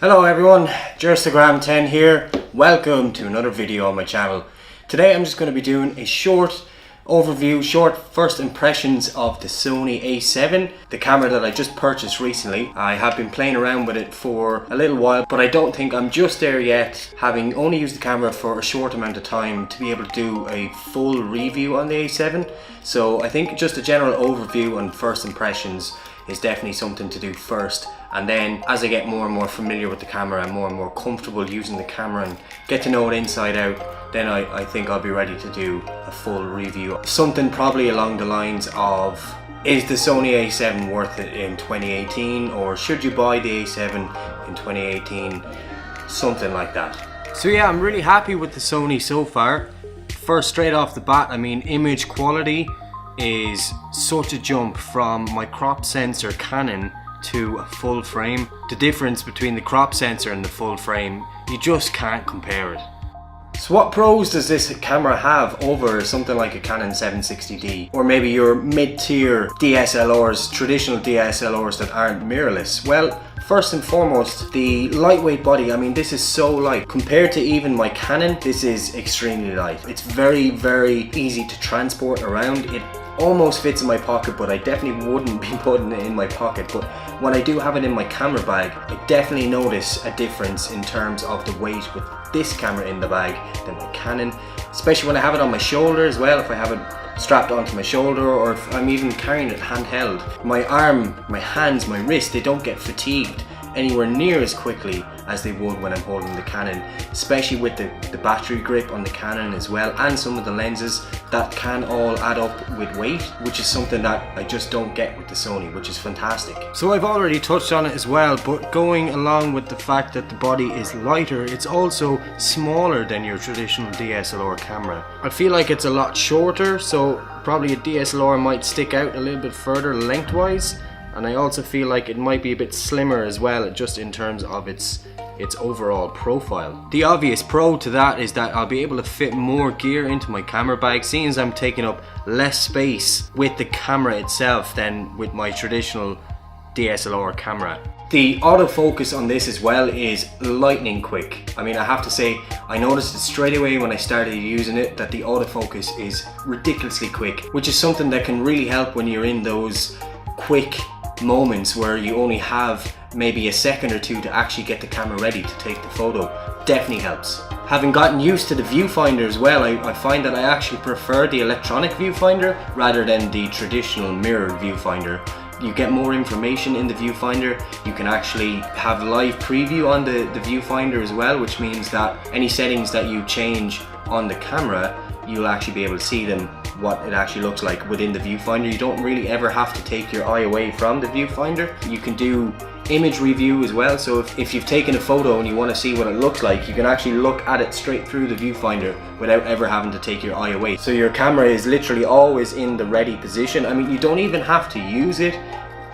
Hello everyone, Jerstagram10 here. Welcome to another video on my channel. Today I'm just going to be doing a short overview, short first impressions of the Sony a7, the camera that I just purchased recently. I have been playing around with it for a little while, but I don't think I'm just there yet, having only used the camera for a short amount of time to be able to do a full review on the a7. So I think just a general overview and first impressions is definitely something to do first, and then as I get more and more familiar with the camera and more comfortable using the camera and get to know it inside out, then I think I'll be ready to do a full review. Something probably along the lines of, is the Sony a7 worth it in 2018, or should you buy the a7 in 2018? Something like that. So yeah, I'm really happy with the Sony so far. First, straight off the bat, I mean, image quality is such a jump from my crop sensor Canon to a full frame. The difference between the crop sensor and the full frame, you just can't compare it. So what pros does this camera have over something like a Canon 760D, or maybe your mid-tier DSLRs, traditional DSLRs that aren't mirrorless? Well, first and foremost, the lightweight body. I mean, this is so light. Compared to even my Canon, this is extremely light. It's very easy to transport around. It almost fits in my pocket, but I definitely wouldn't be putting it in my pocket. But when I do have it in my camera bag, I definitely notice a difference in terms of the weight with this camera in the bag than my Canon, especially when I have it on my shoulder as well. If I have it strapped onto my shoulder, or if I'm even carrying it handheld, my arm, my hands, my wrist, they don't get fatigued anywhere near as quickly as they would when I'm holding the Canon, especially with the battery grip on the Canon as well, and some of the lenses that can all add up with weight, which is something that I just don't get with the Sony, which is fantastic. So I've already touched on it as well, but going along with the fact that the body is lighter, it's also smaller than your traditional DSLR camera. I feel like it's a lot shorter, so probably a DSLR might stick out a little bit further lengthwise. And I also feel like it might be a bit slimmer as well, just in terms of its overall profile. The obvious pro to that is that I'll be able to fit more gear into my camera bag, seeing as I'm taking up less space with the camera itself than with my traditional DSLR camera. The autofocus on this as well is lightning quick. I mean, I have to say, I noticed it straight away when I started using it that the autofocus is ridiculously quick, which is something that can really help when you're in those quick moments where you only have maybe a second or two to actually get the camera ready to take the photo. Definitely helps. Having gotten used to the viewfinder as well, I find that I actually prefer the electronic viewfinder rather than the traditional mirror viewfinder. You get more information in the viewfinder. You can actually have live preview on the viewfinder as well, which means that any settings that you change on the camera, you'll actually be able to see them, what it actually looks like within the viewfinder. You don't really ever have to take your eye away from the viewfinder. You can do image review as well, so if you've taken a photo and you want to see what it looks like, you can actually look at it straight through the viewfinder without ever having to take your eye away. So your camera is literally always in the ready position. I mean, you don't even have to use it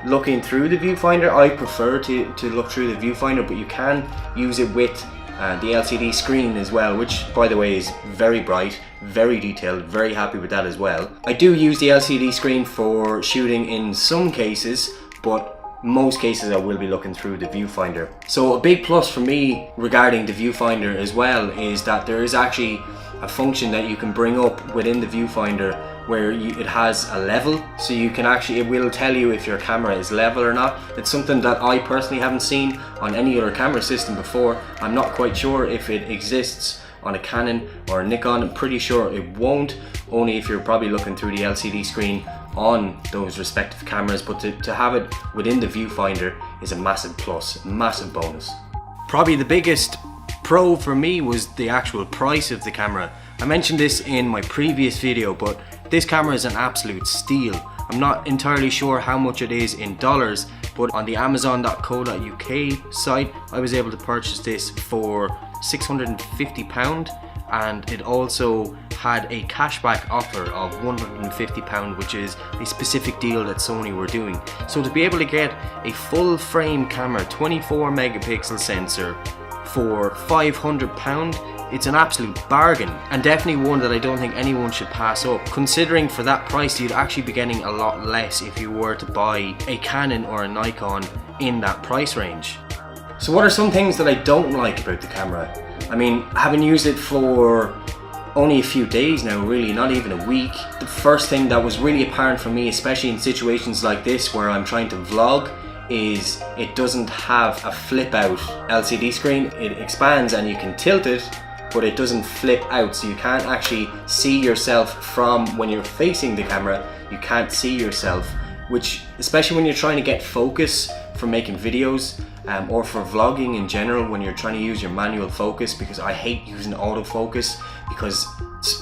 looking through the viewfinder. I prefer to look through the viewfinder, but you can use it with the LCD screen as well, which by the way is very bright, very detailed, very happy with that as well. I do use the LCD screen for shooting in some cases, but most cases I will be looking through the viewfinder. So a big plus for me regarding the viewfinder as well is that there is actually a function that you can bring up within the viewfinder where it has a level, so you can actually, it will tell you if your camera is level or not. It's something that I personally haven't seen on any other camera system before. I'm not quite sure if it exists on a Canon or a Nikon. I'm pretty sure it won't, only if you're probably looking through the LCD screen on those respective cameras, but to have it within the viewfinder is a massive plus, massive bonus. Probably the biggest pro for me was the actual price of the camera. I mentioned this in my previous video, but this camera is an absolute steal. I'm not entirely sure how much it is in dollars, but on the amazon.co.uk site I was able to purchase this for £650, and it also had a cashback offer of £150, which is a specific deal that Sony were doing. So to be able to get a full frame camera, 24 megapixel sensor for £500, it's an absolute bargain, and definitely one that I don't think anyone should pass up, considering for that price you'd actually be getting a lot less if you were to buy a Canon or a Nikon in that price range. So what are some things that I don't like about the camera? I mean, having used it for only a few days now, really, not even a week. The first thing that was really apparent for me, especially in situations like this where I'm trying to vlog, is it doesn't have a flip out LCD screen. It expands and you can tilt it, but it doesn't flip out, so you can't actually see yourself from when you're facing the camera. You can't see yourself, which, especially when you're trying to get focus for making videos, or for vlogging in general, when you're trying to use your manual focus, because I hate using autofocus, because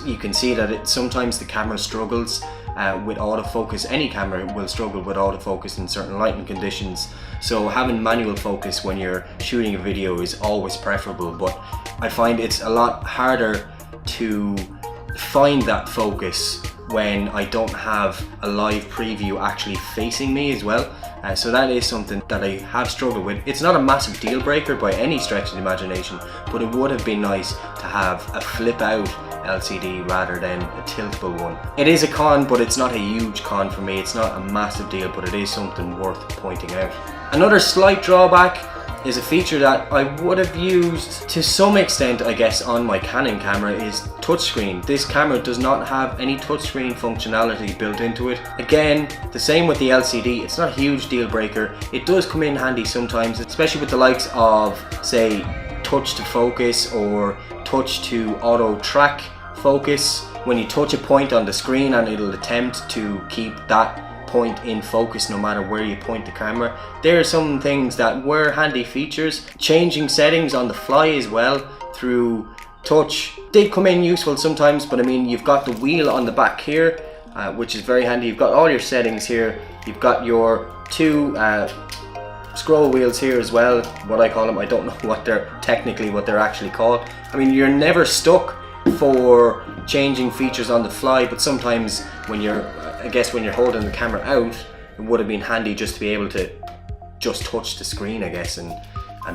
you can see that sometimes the camera struggles with autofocus. Any camera will struggle with autofocus in certain lighting conditions, so having manual focus when you're shooting a video is always preferable, but I find it's a lot harder to find that focus when I don't have a live preview actually facing me as well. So that is something that I have struggled with. It's not a massive deal breaker by any stretch of the imagination, but it would have been nice to have a flip out LCD rather than a tiltable one. It is a con, but it's not a huge con for me. It's not a massive deal, but it is something worth pointing out. Another slight drawback is a feature that I would have used to some extent, I guess, on my Canon camera, is touchscreen. This camera does not have any touchscreen functionality built into it. Again, the same with the LCD. It's not a huge deal breaker. It does come in handy sometimes, especially with the likes of, say, touch to focus or touch to auto track focus. When you touch a point on the screen and it'll attempt to keep that point in focus no matter where you point the camera. There are some things that were handy features. Changing settings on the fly as well through touch did come in useful sometimes, but I mean, you've got the wheel on the back here, which is very handy. You've got all your settings here. You've got your two scroll wheels here as well, what I call them. I don't know what they're actually called. I mean, you're never stuck for changing features on the fly, but sometimes when you're holding the camera out, it would have been handy just to be able to just touch the screen, I guess, and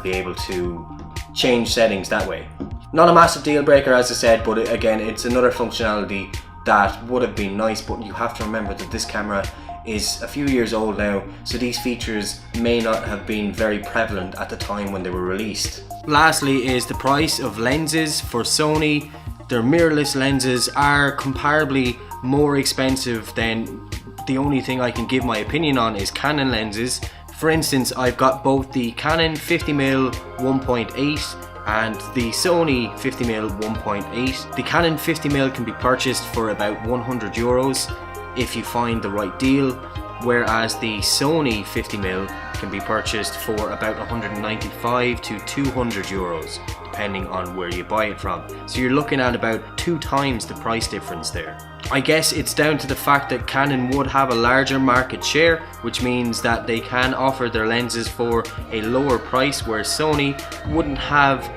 be able to change settings that way. Not a massive deal breaker, as I said, but again, it's another functionality that would have been nice, but you have to remember that this camera is a few years old now, so these features may not have been very prevalent at the time when they were released. Lastly is the price of lenses. For Sony, their mirrorless lenses are comparably more expensive than the only thing I can give my opinion on is Canon lenses. For instance, I've got both the Canon 50mm 1.8 and the Sony 50mm 1.8. The Canon 50mm can be purchased for about €100 if you find the right deal, whereas the Sony 50mm can be purchased for about €195 to €200, depending on where you buy it from. So you're looking at about 2 times the price difference there. I guess it's down to the fact that Canon would have a larger market share, which means that they can offer their lenses for a lower price, whereas Sony wouldn't have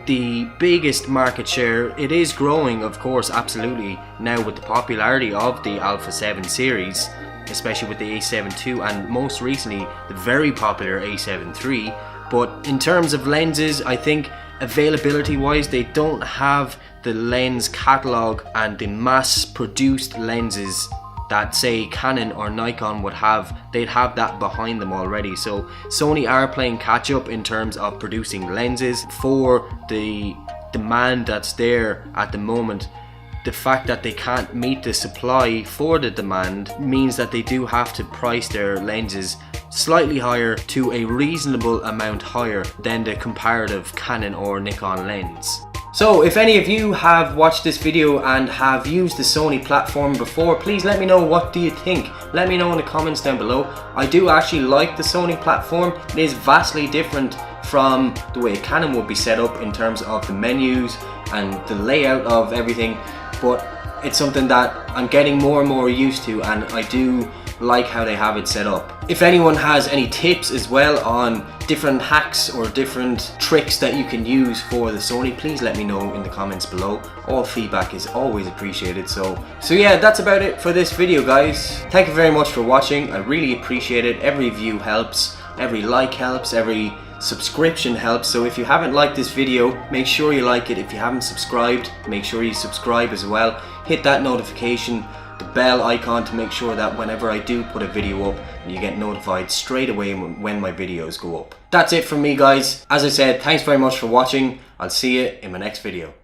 the biggest market share. It is growing, of course, absolutely, now with the popularity of the Alpha 7 series, especially with the A7 II and most recently the very popular A7 III. But in terms of lenses, I think availability wise, they don't have the lens catalog and the mass produced lenses that, say, Canon or Nikon would have. They'd have that behind them already. So Sony are playing catch up in terms of producing lenses for the demand that's there at the moment. The fact that they can't meet the supply for the demand means that they do have to price their lenses slightly higher to a reasonable amount higher than the comparative Canon or Nikon lens. So if any of you have watched this video and have used the Sony platform before, please let me know, what do you think? Let me know in the comments down below. I do actually like the Sony platform. It is vastly different from the way Canon would be set up in terms of the menus and the layout of everything, but it's something that I'm getting more and more used to, and I do like how they have it set up. If anyone has any tips as well on different hacks or different tricks that you can use for the Sony, please let me know in the comments below. All feedback is always appreciated. So yeah, that's about it for this video, guys. Thank you very much for watching. I really appreciate it. Every view helps, every like helps, every subscription helps. So if you haven't liked this video, make sure you like it. If you haven't subscribed, make sure you subscribe as well. Hit that notification, the bell icon, to make sure that whenever I do put a video up and you get notified straight away when my videos go up. That's it from me, guys. As I said, thanks very much for watching. I'll see you in my next video.